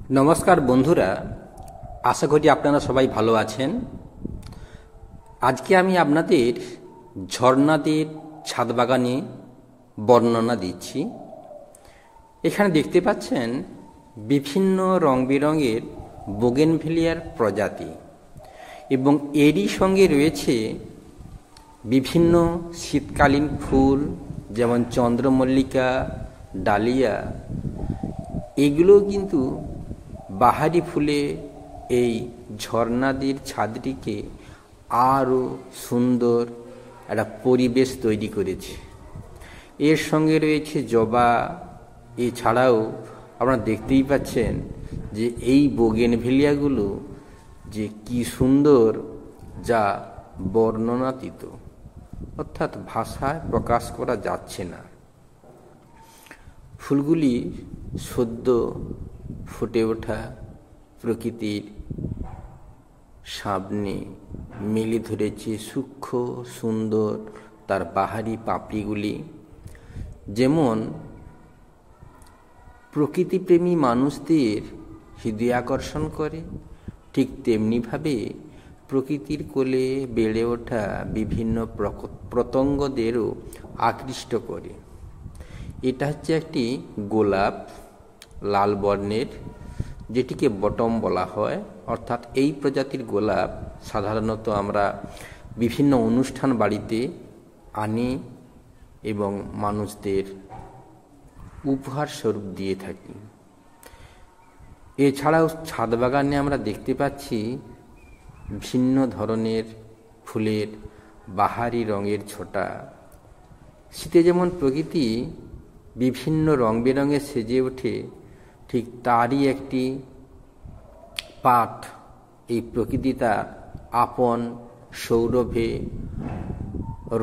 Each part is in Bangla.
নমস্কার বন্ধুরা, আশা করি আপনারা সবাই ভালো আছেন। আজকে আমি আপনাদের ঝর্ণাদের ছাদ বাগানে বর্ণনা দিচ্ছি। এখানে দেখতে পাচ্ছেন বিভিন্ন রং বেরঙের বোগেনভেলিয়ার প্রজাতি এবং এরই সঙ্গে রয়েছে বিভিন্ন শীতকালীন ফুল, যেমন চন্দ্রমল্লিকা, ডালিয়া। এগুলো কিন্তু বাহারি ফুলে এই ঝর্ণাদের ছাদটিকে আরও সুন্দর একটা পরিবেশ তৈরি করেছে। এর সঙ্গে রয়েছে জবা। এছাড়াও আপনারা দেখতেই পাচ্ছেন যে এই বোগেনভেলিয়াগুলো যে কি সুন্দর, যা বর্ণনাতীত, অর্থাৎ ভাষায় প্রকাশ করা যাচ্ছে না। ফুলগুলি সদ্য ফুটে ওঠা প্রকৃতির সামনে মেলে ধরেছে সূক্ষ্ম সুন্দর তার বাহারি পাপড়িগুলি। যেমন প্রকৃতিপ্রেমী মানুষদের হৃদয় আকর্ষণ করে, ঠিক তেমনিভাবে প্রকৃতির কোলে বেড়ে ওঠা বিভিন্ন পতঙ্গদেরও আকৃষ্ট করে। এটা হচ্ছে একটি গোলাপ, লাল বর্ণের, যেটিকে বটম বলা হয়। অর্থাৎ এই প্রজাতির গোলাপ সাধারণত আমরা বিভিন্ন অনুষ্ঠান বাড়িতে আনি এবং মানুষদের উপহার স্বরূপ দিয়ে থাকি। এছাড়াও ছাদ বাগানে আমরা দেখতে পাচ্ছি ভিন্ন ধরনের ফুলের বাহারি রঙের ছোটা। শীতে যেমন প্রকৃতি বিভিন্ন রং বেরঙে সেজে ওঠে, ঠিক তারই একটি পাঠ এই প্রকৃতি তার আপন সৌরভে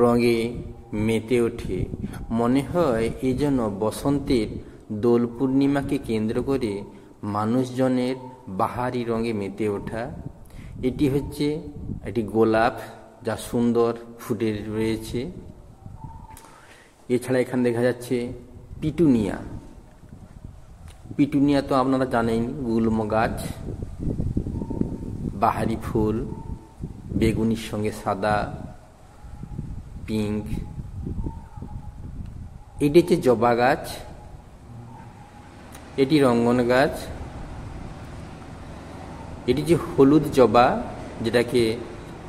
রঙে মেতে ওঠে। মনে হয় এই জন্য বসন্তের দোল পূর্ণিমাকে কেন্দ্র করে মানুষজনের বাহারি রঙে মেতে ওঠা। এটি হচ্ছে একটি গোলাপ, যা সুন্দর ফুটে রয়েছে। এছাড়া এখানে দেখা যাচ্ছে পিটুনিয়া। পিটুনিয়া তো আপনারা জানেন, গুল্ম গাছ, বাহারি ফুল, বেগুনির সঙ্গে সাদা, পিঙ্ক। এটি হচ্ছে জবা গাছ, এটি রঙ্গন গাছ। এটি যে হলুদ জবা, যেটাকে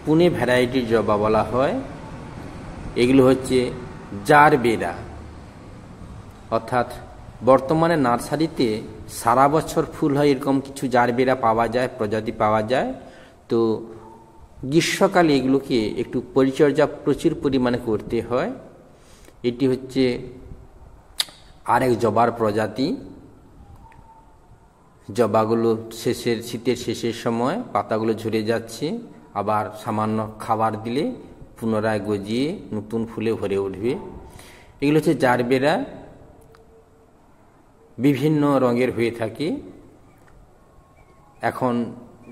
পুনে ভ্যারাইটির জবা বলা হয়। এগুলো হচ্ছে জারবেরা। অর্থাৎ বর্তমানে নার্সারিতে সারা বছর ফুল হয় এরকম কিছু জারবেরা পাওয়া যায়, প্রজাতি পাওয়া যায়। তো গ্রীষ্মকালে এগুলোকে একটু পরিচর্যা প্রচুর পরিমাণে করতে হয়। এটি হচ্ছে আরেক জবার প্রজাতি। জবাগুলো শীতের শেষের সময় পাতাগুলো ঝরে যাচ্ছে, আবার সামান্য খাবার দিলে পুনরায় গজিয়ে নতুন ফুলে ভরে উঠবে। এগুলো হচ্ছে জারবেরা, বিভিন্ন রঙের হয়ে থাকে। এখন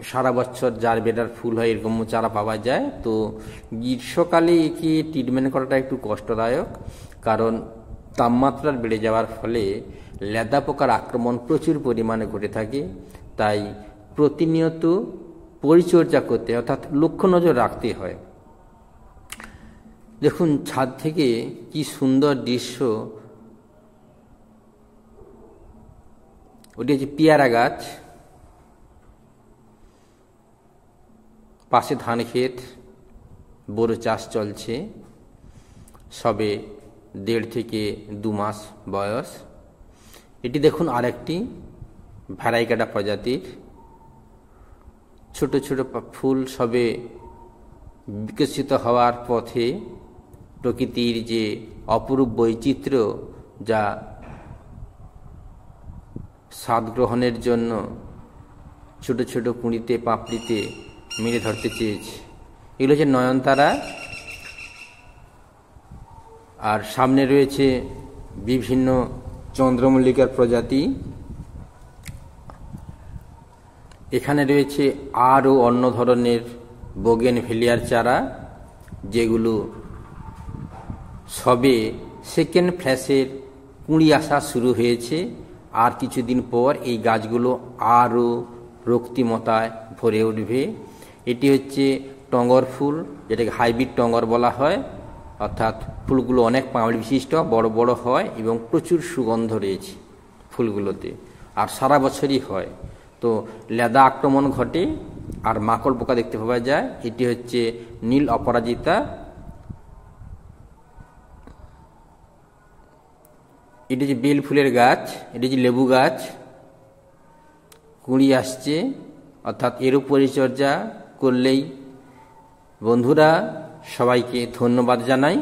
সারা বছর জারবেরার ফুল হয় এরকম চারা পাওয়া যায়। তো গ্রীষ্মকালে একে ট্রিটমেন্ট করাটা একটু কষ্টদায়ক, কারণ তাপমাত্রা বেড়ে যাওয়ার ফলে লেদা পোকার আক্রমণ প্রচুর পরিমাণে ঘটে থাকে। তাই প্রতিনিয়ত পরিচর্যা করতে, অর্থাৎ লক্ষ্য নজর রাখতে হয়। দেখুন ছাদ থেকে কি সুন্দর দৃশ্য। ওটি হচ্ছে পেয়ারা গাছ, পাশে ধান ক্ষেত, বোরো চাষ চলছে, সবে 1.5 থেকে 2 মাস বয়স। এটি দেখুন আরেকটি ভ্যারাইকাটা প্রজাতির ছোট ছোট ফুল, সবে বিকশিত হওয়ার পথে। প্রকৃতির যে অপরূপ বৈচিত্র্য, যা স্বাদ গ্রহণের জন্য ছোট ছোট কুঁড়িতে পাপড়িতে মেরে ধরতে চেয়েছে। এগুলো হচ্ছে নয়নতারা। আর সামনে রয়েছে বিভিন্ন চন্দ্রমল্লিকার প্রজাতি। এখানে রয়েছে আরও অন্য ধরনের বোগেনভেলিয়ার চারা, যেগুলো সবে সেকেন্ড ফ্ল্যাশের কুঁড়ি আসা শুরু হয়েছে। আর কিছুদিন পর এই গাছগুলো আরও রক্তিমতায় ভরে উঠবে। এটি হচ্ছে টগর ফুল, যেটাকে হাইব্রিড টগর বলা হয়, অর্থাৎ ফুলগুলো অনেক পাপড়ি বিশিষ্ট, বড় বড় হয় এবং প্রচুর সুগন্ধ রয়েছে ফুলগুলোতে, আর সারা বছরই হয়। তো লেদা আক্রমণ ঘটে আর মাকড় পোকা দেখতে পাওয়া যায়। এটি হচ্ছে নীল অপরাজিতা। এটি হচ্ছে বেল ফুলের গাছ। এটি হচ্ছে লেবু গাছ, কুঁড়ি আসছে, অর্থাৎ এরও পরিচর্যা করলেই। বন্ধুরা, সবাইকে ধন্যবাদ জানাই।